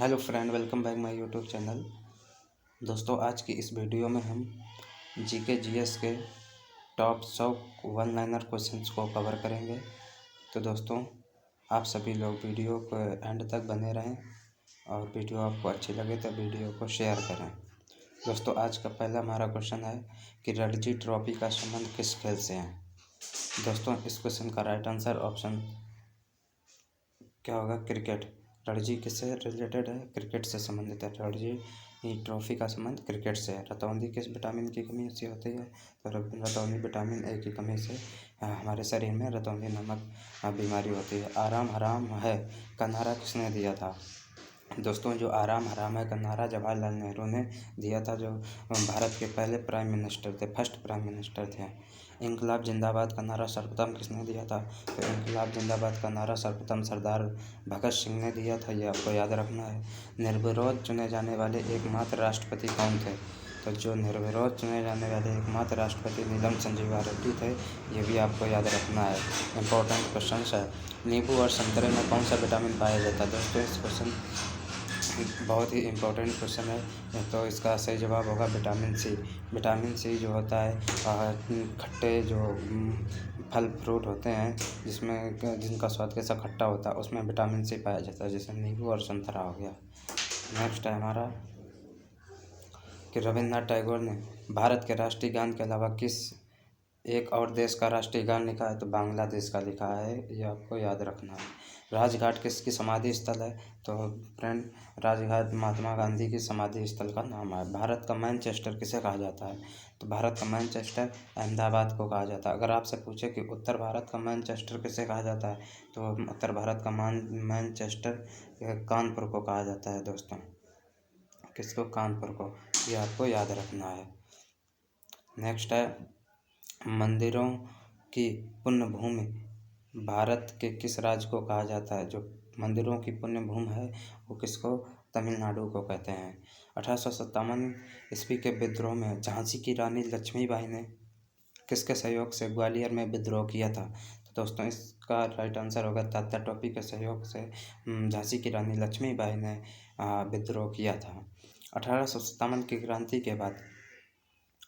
Hello friend, welcome back my YouTube channel. दोस्तों, आज की इस वीडियो में हम जीके जीएस के टॉप 100 वन लाइनर क्वेश्चंस को कवर करेंगे। तो दोस्तों, आप सभी लोग वीडियो को एंड तक बने रहें और वीडियो आपको अच्छी लगे तो वीडियो को शेयर करें। दोस्तों, आज का पहला हमारा क्वेश्चन है कि रणजी ट्रॉफी का संबंध किस खेल से है। दोस्तों, इस क्वेश्चन का राइट आंसर ऑप्शन क्या होगा? क्रिकेट। रणजी किससे रिलेटेड है? क्रिकेट से संबंधित है। रणजी ट्रॉफी का संबंध क्रिकेट से है। रतौंधी किस विटामिन की कमी से होती है? तो रतौंधी विटामिन ए की कमी से हमारे शरीर में रतौंधी नामक बीमारी होती है। आराम हराम है का नारा किसने दिया था? दोस्तों, जो आराम हराम है का नारा जवाहरलाल नेहरू ने दिया था, जो भारत के पहले प्राइम मिनिस्टर थे, फर्स्ट प्राइम मिनिस्टर थे। इंकलाब जिंदाबाद का नारा सर्वप्रथम किसने दिया था? तो इंकलाब जिंदाबाद का नारा सर्वप्रथम सरदार भगत सिंह ने दिया था, ये आपको याद रखना है। निर्विरोध चुने जाने वाले एकमात्र राष्ट्रपति कौन थे? तो जो निर्विरोध चुने जाने वाले एकमात्र राष्ट्रपति नीलम संजीवा रेड्डी थे, ये भी आपको याद रखना है। इंपॉर्टेंट क्वेश्चन है। नींबू और संतरे में कौन सा विटामिन पाया जाता है? दोस्तों, इस क्वेश्चन बहुत ही इम्पोर्टेंट क्वेश्चन है। तो इसका सही जवाब होगा विटामिन सी। विटामिन सी जो होता है खट्टे जो फल फ्रूट होते हैं जिसमें जिनका स्वाद कैसा खट्टा होता है, उसमें विटामिन सी पाया जाता है, जैसे नींबू और संतरा हो गया। नेक्स्ट है हमारा कि रविन्द्रनाथ टैगोर ने भारत के राष्ट्रीय गान के अलावा किस एक और देश का राष्ट्रीय गान लिखा है? तो बांग्लादेश का लिखा है, ये आपको याद रखना है। राजघाट किसकी समाधि स्थल है? तो फ्रेंड, राजघाट महात्मा गांधी की समाधि स्थल का नाम है। भारत का मैनचेस्टर किसे कहा जाता है? तो भारत का मैनचेस्टर अहमदाबाद को कहा जाता है। अगर आपसे पूछे कि उत्तर भारत का मैनचेस्टर किसे कहा जाता है, तो उत्तर भारत का मैनचेस्टर कानपुर को कहा जाता है। दोस्तों, किसको? कानपुर को, ये आपको याद रखना है। नेक्स्ट है मंदिरों की पुण्य भूमि भारत के किस राज्य को कहा जाता है? जो मंदिरों की पुण्य भूमि है वो किसको? तमिलनाडु को कहते हैं। 1857 ईस्वी के विद्रोह में झांसी की रानी लक्ष्मीबाई ने किसके सहयोग से ग्वालियर में विद्रोह किया था? तो दोस्तों, इसका राइट आंसर होगा तात्या टोपी के सहयोग से झांसी की रानी लक्ष्मीबाई ने विद्रोह किया था। 1857 की क्रांति के बाद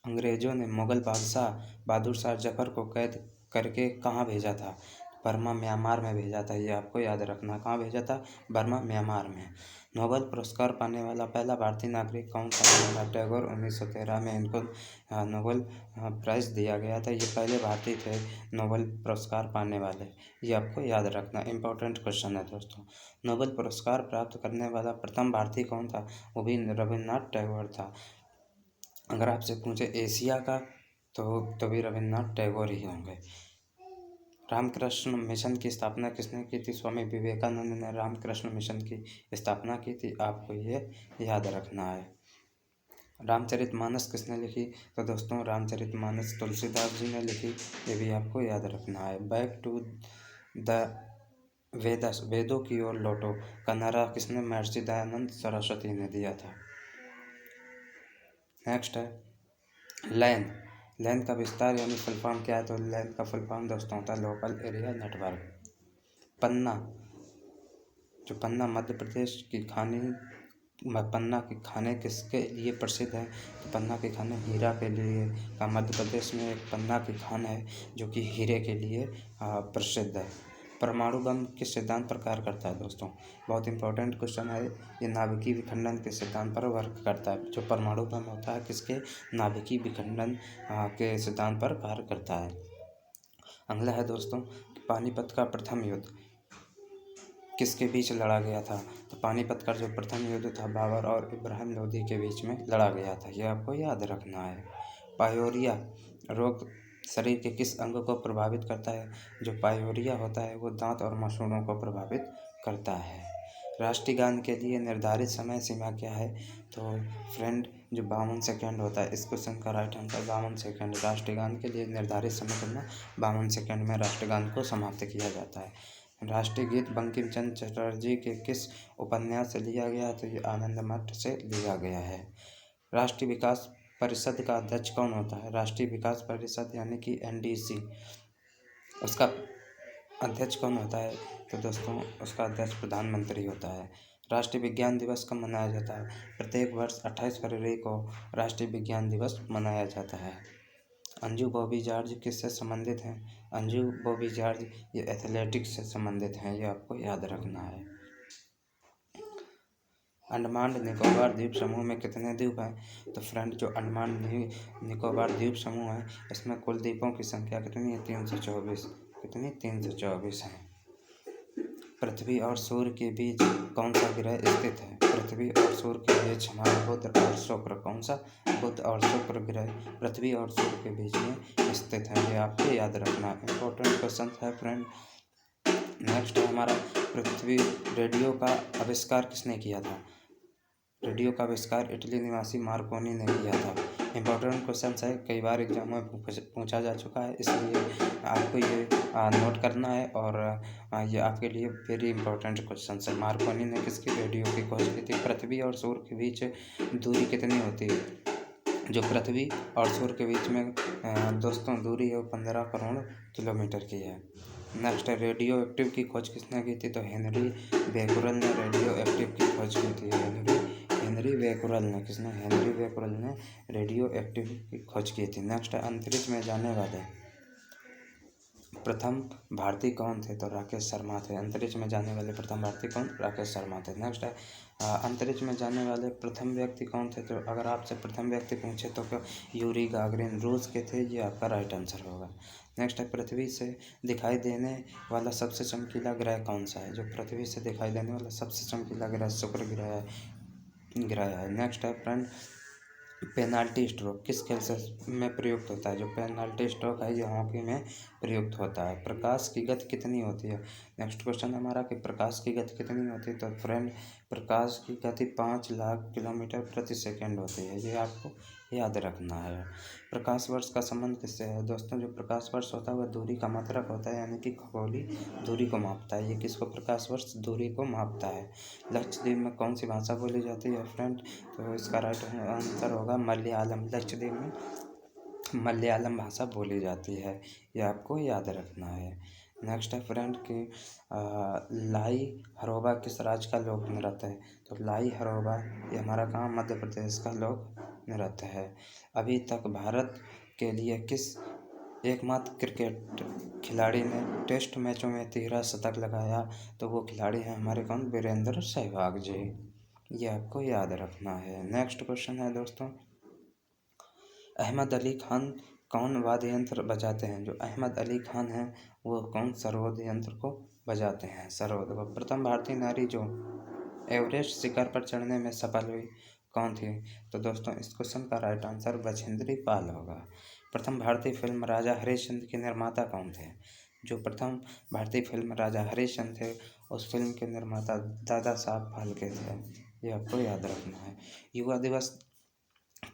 अंग्रेजों ने मुगल बादशाह बहादुर शाह जफर को कैद करके कहाँ भेजा था? बर्मा म्यांमार में भेजा था, ये आपको याद रखना। कहाँ भेजा था? बर्मा म्यांमार में। नोबेल पुरस्कार पाने वाला पहला भारतीय नागरिक कौन था? रविन्द्रनाथ टैगोर। 1913 में इनको नोबेल प्राइज़ दिया गया था। ये पहले भारतीय थे नोबेल पुरस्कार पाने वाले, ये आपको याद रखना। इंपॉर्टेंट क्वेश्चन है दोस्तों। नोबेल पुरस्कार प्राप्त करने वाला प्रथम भारतीय कौन था? वो भी रविन्द्रनाथ टैगोर था। अगर आपसे पूछे एशिया का, तो भी रविन्द्रनाथ टैगोर ही होंगे। रामकृष्ण मिशन की स्थापना किसने की थी? स्वामी विवेकानंद ने रामकृष्ण मिशन की स्थापना की थी, आपको ये याद रखना है। रामचरितमानस किसने लिखी? तो दोस्तों, रामचरितमानस तुलसीदास जी ने लिखी, ये भी आपको याद रखना है। बैक टू द वेदस, वेदों की ओर लौटो का नारा किसने महर्षि दयानंद सरस्वती ने दिया था? नेक्स्ट है लैन। लैन का विस्तार यानी फुल फॉर्म क्या है? तो लैन का फुल फॉर्म दोस्तों होता है लोकल एरिया नेटवर्क। पन्ना, जो पन्ना मध्य प्रदेश की पन्ना के खाने किसके लिए प्रसिद्ध है? तो पन्ना के खाने हीरा के लिए का मध्य प्रदेश में एक पन्ना की खान है जो कि हीरे के लिए प्रसिद्ध है। परमाणु बम किस सिद्धांत पर कार्य करता है? दोस्तों, बहुत इंपॉर्टेंट क्वेश्चन है ये। नाभिकीय विखंडन के सिद्धांत पर वर्क करता है। जो परमाणु बम होता है किसके? नाभिकीय विखंडन के सिद्धांत पर कार्य करता है। अगला है दोस्तों, पानीपत का प्रथम युद्ध किसके बीच लड़ा गया था? तो पानीपत का जो प्रथम युद्ध था बाबर और इब्राहिम लोधी के बीच में लड़ा गया था, यह आपको याद रखना है। पायोरिया रोग शरीर के किस अंग को प्रभावित करता है? जो पायोरिया होता है वो दांत और मसूड़ों को प्रभावित करता है। राष्ट्रीय गान के लिए निर्धारित समय सीमा क्या है? तो फ्रेंड, जो 52 सेकेंड होता है। इस क्वेश्चन का राइट आंसर 52 सेकेंड। राष्ट्रीय गान के लिए निर्धारित समय कितना? 52 सेकेंड में राष्ट्रीय गान को समाप्त किया जाता है। राष्ट्रीय गीत बंकिम चंद्र चटर्जी के किस उपन्यास से लिया गया? तो ये आनंद मठ से लिया गया है। राष्ट्रीय विकास परिषद का अध्यक्ष कौन होता है? राष्ट्रीय विकास परिषद यानी कि NDC, उसका अध्यक्ष कौन होता है? तो दोस्तों, उसका अध्यक्ष प्रधानमंत्री होता है। राष्ट्रीय विज्ञान दिवस कब मनाया जाता है? प्रत्येक वर्ष 28 फरवरी को राष्ट्रीय विज्ञान दिवस मनाया जाता है। अंजू बॉबी जॉर्ज किससे संबंधित हैं? अंजू बॉबी जॉर्ज ये एथलेटिक्स से संबंधित हैं, ये आपको याद रखना है। अंडमान निकोबार द्वीप समूह में कितने द्वीप हैं? तो फ्रेंड जो अंडमान निकोबार द्वीप समूह है इसमें कुल द्वीपों की संख्या कितनी है? 324। कितनी? 324 है। पृथ्वी और सूर्य के बीच कौन सा ग्रह स्थित है? पृथ्वी और सूर्य के बीच हमारा बुध और शुक्र। कौन सा? बुध और शुक्र ग्रह पृथ्वी और सूर्य के बीच में स्थित है, ये आपको याद रखना है। इंपॉर्टेंट क्वेश्चन है फ्रेंड। नेक्स्ट है हमारा पृथ्वी रेडियो का आविष्कार किसने किया था? रेडियो का आविष्कार इटली निवासी मार्कोनी ने किया था। इंपॉर्टेंट क्वेश्चन है, कई बार एग्जाम में पूछा जा चुका है, इसलिए आपको ये नोट करना है और ये आपके लिए वेरी इंपॉर्टेंट क्वेश्चन है। मार्कोनी ने किसकी रेडियो की खोज की थी? पृथ्वी और सूर्य के बीच दूरी कितनी होती है? जो पृथ्वी और सूर्य के बीच में दोस्तों दूरी है वो 15 करोड़ किलोमीटर की है। नेक्स्ट है रेडियो एक्टिव की खोज किसने की थी? तो हेनरी बेकुरल ने रेडियो एक्टिव की खोज की थी। हेनरी बेकुरल ने, किसने? हेनरी बेकुरल ने रेडियो एक्टिव की खोज की थी। नेक्स्ट है अंतरिक्ष में जाने वाले प्रथम भारतीय कौन थे? तो राकेश शर्मा थे। अंतरिक्ष में जाने वाले प्रथम भारतीय कौन? राकेश शर्मा थे। नेक्स्ट है अंतरिक्ष में जाने वाले प्रथम व्यक्ति कौन थे? तो अगर आपसे प्रथम व्यक्ति पूछे तो यूरी गागरिन रूस के थे, ये आपका राइट आंसर होगा। नेक्स्ट है पृथ्वी से दिखाई देने वाला सबसे चमकीला ग्रह कौन सा है? जो पृथ्वी से दिखाई देने वाला सबसे चमकीला ग्रह शुक्र ग्रह है। नेक्स्ट है फ्रेंड पेनाल्टी स्ट्रोक किस खेल से में प्रयुक्त होता है? जो पेनाल्टी स्ट्रोक है ये हॉकी में प्रयुक्त होता है। प्रकाश की गति कितनी होती है? नेक्स्ट क्वेश्चन हमारा कि प्रकाश की गति कितनी होती है? तो फ्रेंड प्रकाश की गति 5 लाख किलोमीटर प्रति सेकंड होती है, ये आपको याद रखना है। प्रकाश वर्ष का संबंध किससे है? दोस्तों जो प्रकाश वर्ष होता है वह दूरी का मात्रक होता है, यानी कि खगोलीय दूरी को मापता है। ये किसको? प्रकाश वर्ष दूरी को मापता है। लक्षद्वीप में कौन सी भाषा बोली जाती है फ्रेंड? तो इसका राइट आंसर होगा मलयालम। लक्षद्वीप में मलयालम भाषा बोली जाती है, ये आपको याद रखना है। नेक्स्ट है फ्रेंड कि लाई हरोबा किस राज्य का लोक नृत्य है? तो लाई हरोबा ये हमारा कहाँ? मध्य प्रदेश का लोक नृत्य है। अभी तक भारत के लिए किस एकमात्र क्रिकेट खिलाड़ी ने टेस्ट मैचों में 13 शतक लगाया? तो वो खिलाड़ी हैं हमारे कौन? वीरेंद्र सहवाग जी, ये आपको याद रखना है। नेक्स्ट क्वेश्चन है दोस्तों अहमद अली खान कौन वाद्य यंत्र बजाते हैं? जो अहमद अली खान हैं वो कौन सरोद यंत्र को बजाते हैं? सरोद। वो प्रथम भारतीय नारी जो एवरेस्ट शिखर पर चढ़ने में सफल हुई कौन थी? तो दोस्तों इस क्वेश्चन का राइट आंसर बछेंद्री पाल होगा। प्रथम भारतीय फिल्म राजा हरिश्चंद्र के निर्माता कौन थे? जो प्रथम भारतीय फिल्म राजा हरिश्चंद्र थे उस फिल्म के निर्माता दादा साहब फाल्के थे, ये आपको याद रखना है। युवा दिवस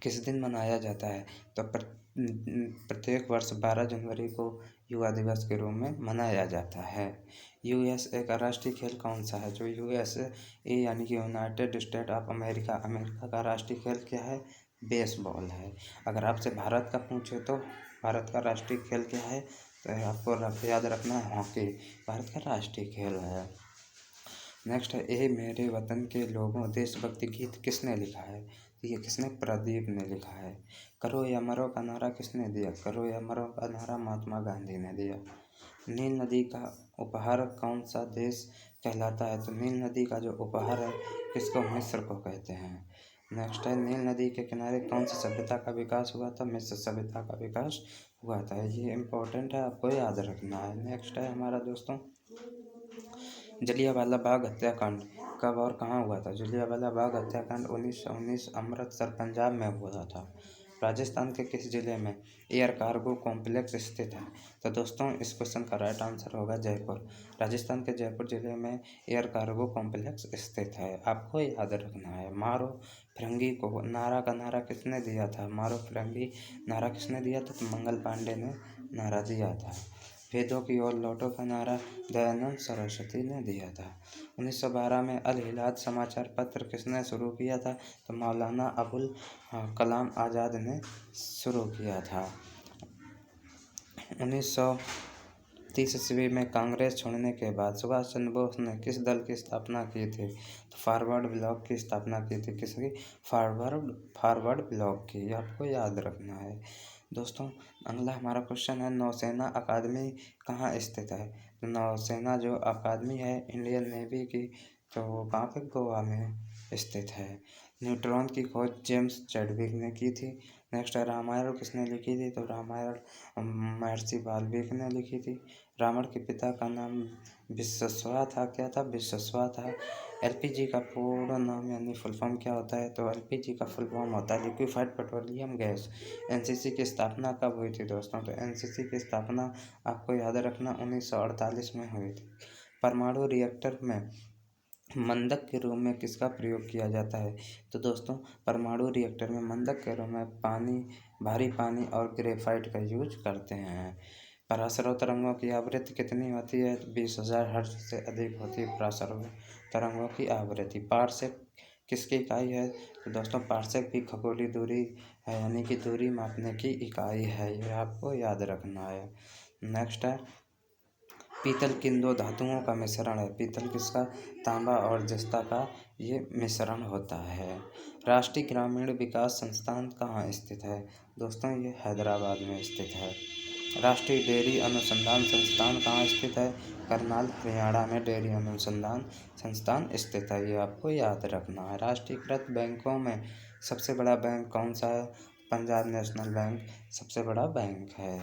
किस दिन मनाया जाता है? तो प्रत्येक वर्ष 12 जनवरी को युवा दिवस के रूप में मनाया जाता है। यूएसए का राष्ट्रीय खेल कौन सा है? जो यूएसए यानी कि United state of America, America का राष्ट्रीय खेल क्या है? बेसबॉल है। अगर आपसे भारत का पूछे तो भारत का राष्ट्रीय खेल क्या है? तो आपको याद रखना है हॉकी, भारत का राष्ट्रीय खेल है। नेक्स्ट है ए मेरे वतन के लोगों देशभक्ति गीत किसने लिखा है? ये किसने? प्रदीप ने लिखा है। करो या मरो का नारा किसने दिया? करो या मरो का नारा महात्मा गांधी ने दिया। नील नदी का उपहार कौन सा देश कहलाता है? तो नील नदी का जो उपहार है किसको? मिस्र को कहते हैं। नेक्स्ट है नील नदी के किनारे कौन सी सभ्यता का विकास हुआ था? मिस्र सभ्यता का विकास हुआ था, ये इम्पोर्टेंट है, आपको याद रखना है। नेक्स्ट है हमारा दोस्तों जलियांवाला बाग हत्याकांड कब और कहाँ हुआ था? जलियांवाला बाग हत्याकांड 1919 अमृतसर पंजाब में हुआ था। राजस्थान के किस जिले में एयर कार्गो कॉम्प्लेक्स स्थित है? तो दोस्तों इस क्वेश्चन का राइट आंसर होगा जयपुर। राजस्थान के जयपुर जिले में एयर कार्गो कॉम्प्लेक्स स्थित है, आपको याद रखना है। मारो फिरंगी को नारा का नारा किसने दिया था? मारो फिरंगी नारा किसने दिया था? तो मंगल पांडे ने नारा दिया था। वेदों की ओर लौटो का नारा दयानंद सरस्वती ने दिया था। 1912 में अल हिलाल समाचार पत्र किसने शुरू किया था? तो मौलाना अबुल कलाम आज़ाद ने शुरू किया था। ईस्वी में कांग्रेस छोड़ने के बाद सुभाष चंद्र बोस ने किस दल की स्थापना की थी? तो फॉरवर्ड ब्लॉक की स्थापना की थी। किसकी? फॉरवर्ड ब्लॉक की। ये आपको याद रखना है। दोस्तों अगला हमारा क्वेश्चन है, नौसेना अकादमी कहाँ स्थित है? नौसेना जो अकादमी है इंडियन नेवी की, तो वो कहाँ पे? गोवा में स्थित है। न्यूट्रॉन की खोज जेम्स चैडविक ने की थी। नेक्स्ट है, रामायण किसने लिखी थी? तो रामायण महर्षि वाल्मीकि ने लिखी थी। रावण के पिता का नाम विश्वस्वा था। क्या था? विश्वस्वा था। एलपीजी का पूर्ण नाम यानी फुल फॉर्म क्या होता है? तो एलपीजी का फुल फॉर्म होता है लिक्विफाइड पेट्रोलियम गैस। एनसीसी की स्थापना कब हुई थी दोस्तों? तो एनसीसी की स्थापना आपको याद रखना 1948 में हुई थी। परमाणु रिएक्टर में मंदक के रूप में किसका प्रयोग किया जाता है? तो दोस्तों परमाणु रिएक्टर में मंदक के रूप में भारी पानी और ग्रेफाइट का यूज करते हैं। पराश्रव तरंगों की आवृत्ति कितनी होती है? 20,000 हर्ट्ज से अधिक होती है पराश्रव तरंगों की आवृत्ति। पारसेक किसकी इकाई है? तो दोस्तों पारसेक भी खगोलीय दूरी है, यानी कि दूरी मापने की इकाई है। ये आपको याद रखना है। नेक्स्ट है, पीतल किन दो धातुओं का मिश्रण है? पीतल किसका? तांबा और जस्ता का ये मिश्रण होता है। राष्ट्रीय ग्रामीण विकास संस्थान कहाँ स्थित है? दोस्तों ये हैदराबाद में स्थित है। राष्ट्रीय डेयरी अनुसंधान संस्थान कहाँ स्थित है? करनाल हरियाणा में डेयरी अनुसंधान संस्थान स्थित है। ये आपको याद रखना है। राष्ट्रीयकृत बैंकों में सबसे बड़ा बैंक कौन सा है? पंजाब नेशनल बैंक सबसे बड़ा बैंक है।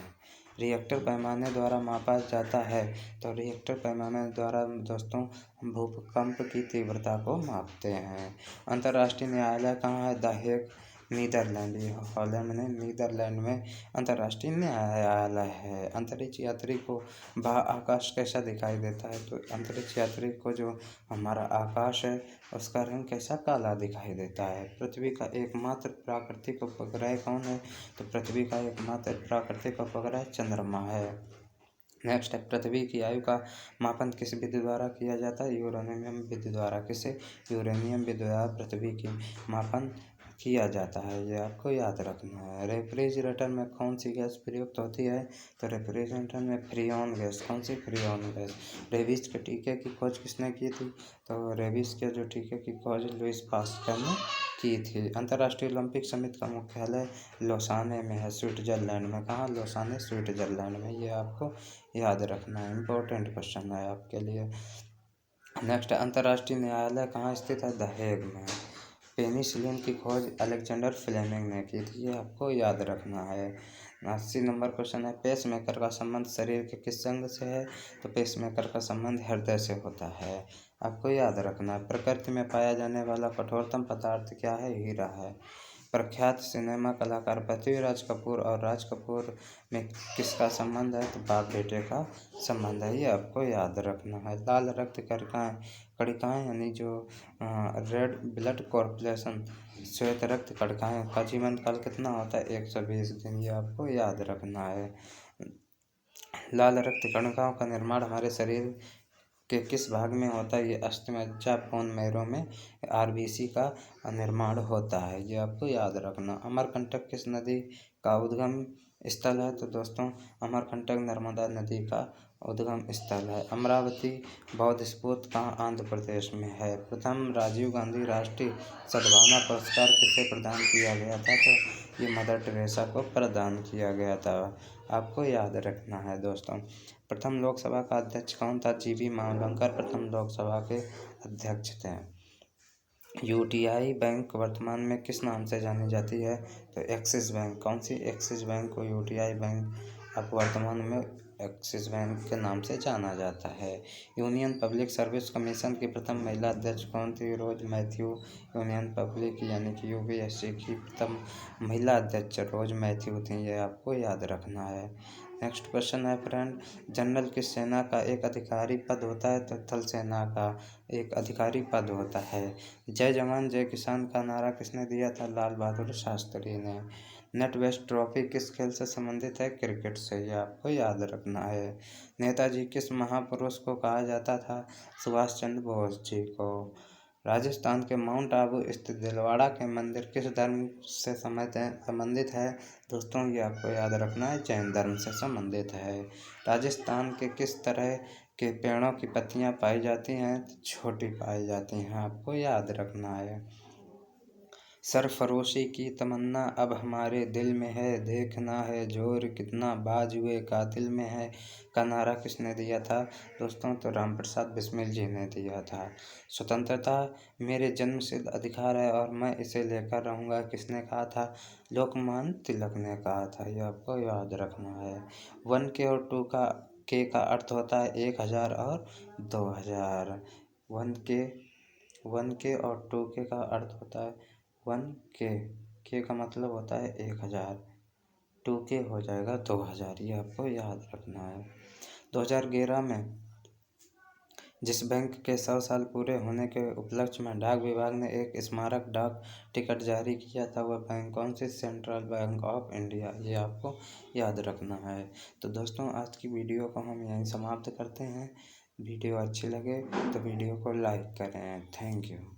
रिएक्टर पैमाने द्वारा मापा जाता है। तो रिएक्टर पैमाने द्वारा दोस्तों भूकंप की तीव्रता को मापते हैं। अंतर्राष्ट्रीय न्यायालय कहाँ है? द हेग नीदरलैंड, हॉलैंड में नीदरलैंड में अंतर्राष्ट्रीय न्यायालय है। अंतरिक्ष यात्री को आकाश कैसा दिखाई देता है? तो अंतरिक्ष यात्री को जो हमारा आकाश है उसका रंग कैसा? काला दिखाई देता है। पृथ्वी का एकमात्र प्राकृतिक उपग्रह कौन है? तो पृथ्वी का एकमात्र प्राकृतिक उपग्रह चंद्रमा है। नेक्स्ट है, पृथ्वी की आयु का मापन किस विधि द्वारा किया जाता है? यूरेनियम विधि द्वारा। किसे? यूरेनियम विधि द्वारा पृथ्वी की मापन किया जाता है। ये आपको याद रखना है। रेफ्रिजरेटर में कौन सी गैस प्रयुक्त होती है? तो रेफ्रिजरेटर में फ्रीऑन गैस। कौन सी? Freon gas. रेबीज के टीके की खोज किसने की थी? तो रेबीज के जो टीके की खोज लुईस पास्चर ने की थी। अंतर्राष्ट्रीय ओलंपिक समिति का मुख्यालय लोसाने में है, स्विट्जरलैंड में। कहाँ? लोसाने स्विट्जरलैंड में। ये आपको याद रखना है, इम्पोर्टेंट क्वेश्चन है आपके लिए। नेक्स्ट, अंतर्राष्ट्रीय न्यायालय कहाँ स्थित है? द हेग में। पेनिसिलिन की खोज अलेक्जेंडर फ्लेमिंग ने की थी। ये आपको याद रखना है। 80 नंबर क्वेश्चन है, पेसमेकर का संबंध शरीर के किस अंग से है? तो पेसमेकर का संबंध हृदय से होता है। आपको याद रखना है। प्रकृति में पाया जाने वाला कठोरतम पदार्थ क्या है? हीरा है। प्रख्यात सिनेमा कलाकार पृथ्वीराज कपूर और राज कपूर में किसका संबंध है? तो बाप बेटे का संबंध है। ये आपको याद रखना है। लाल रक्त कणिकाएं यानी जो रेड ब्लड कॉर्पुलेशन, श्वेत रक्त कणिकाएं का जीवन काल कितना होता है? 120 दिन। ये आपको याद रखना है। लाल रक्त कणिकाओं का निर्माण हमारे शरीर के किस भाग में होता है? ये अस्थिमज्जा बोन मैरो में आरबीसी का निर्माण होता है। ये आपको याद रखना। अमरकंटक किस नदी का उद्गम स्थल है? तो दोस्तों अमरकंटक नर्मदा नदी का उद्गम स्थल है। अमरावती बौद्ध स्तूप कहाँ? आंध्र प्रदेश में है। प्रथम राजीव गांधी राष्ट्रीय सद्भावना पुरस्कार किसे प्रदान किया गया था? तो ये मदर टेरेसा को प्रदान किया गया था। आपको याद रखना है दोस्तों। प्रथम लोकसभा का अध्यक्ष कौन था? जीवी मावलंकर प्रथम लोकसभा के अध्यक्ष थे। यूटीआई बैंक वर्तमान में किस नाम से जानी जाती है? तो एक्सिस बैंक। कौन सी? एक्सिस बैंक को यूटीआई बैंक अब वर्तमान में एक्सिस बैंक के नाम से जाना जाता है। यूनियन पब्लिक सर्विस कमीशन की प्रथम महिला अध्यक्ष कौन थी? रोज मैथ्यू। यूनियन पब्लिक यानी कि यूपीएससी की प्रथम महिला अध्यक्ष रोज मैथ्यू थी। ये आपको याद रखना है। नेक्स्ट क्वेश्चन है फ्रेंड, जनरल किस सेना का एक अधिकारी पद होता है? तो थल सेना का एक अधिकारी पद होता है। जय जवान जय किसान का नारा किसने दिया था? लाल बहादुर शास्त्री ने। नेट वेस्ट ट्रॉफी किस खेल से संबंधित है? क्रिकेट से। ये आपको याद रखना है। नेताजी किस महापुरुष को कहा जाता था? सुभाष चंद्र बोस जी को। राजस्थान के माउंट आबू स्थित दिलवाड़ा के मंदिर किस धर्म से संबंधित है? दोस्तों ये आपको याद रखना है, जैन धर्म से संबंधित है। राजस्थान के किस तरह के पेड़ों की पत्तियां पाई जाती हैं? छोटी पाई जाती हैं, आपको याद रखना है। सरफरोशी की तमन्ना अब हमारे दिल में है, देखना है जोर कितना बाजुए कातिल में है का नारा किसने दिया था? दोस्तों तो रामप्रसाद बिस्मिल जी ने दिया था। स्वतंत्रता मेरे जन्मसिद्ध अधिकार है और मैं इसे लेकर रहूँगा किसने कहा था? लोकमान्य तिलक ने कहा था, ये आपको याद रखना है। 1K और 2K का अर्थ होता है 1000 और 2000। 1K और 2K का अर्थ होता है 1K का मतलब होता है 1000, 2K हो जाएगा 2000, ये आपको याद रखना है। 2011 में जिस बैंक के 100 साल पूरे होने के उपलक्ष्य में डाक विभाग ने एक स्मारक डाक टिकट जारी किया था, वह बैंक कौन सी? सेंट्रल बैंक ऑफ इंडिया, ये आपको याद रखना है। तो दोस्तों आज की वीडियो को हम यहीं समाप्त करते हैं। वीडियो अच्छी लगे तो वीडियो को लाइक करें। Thank you.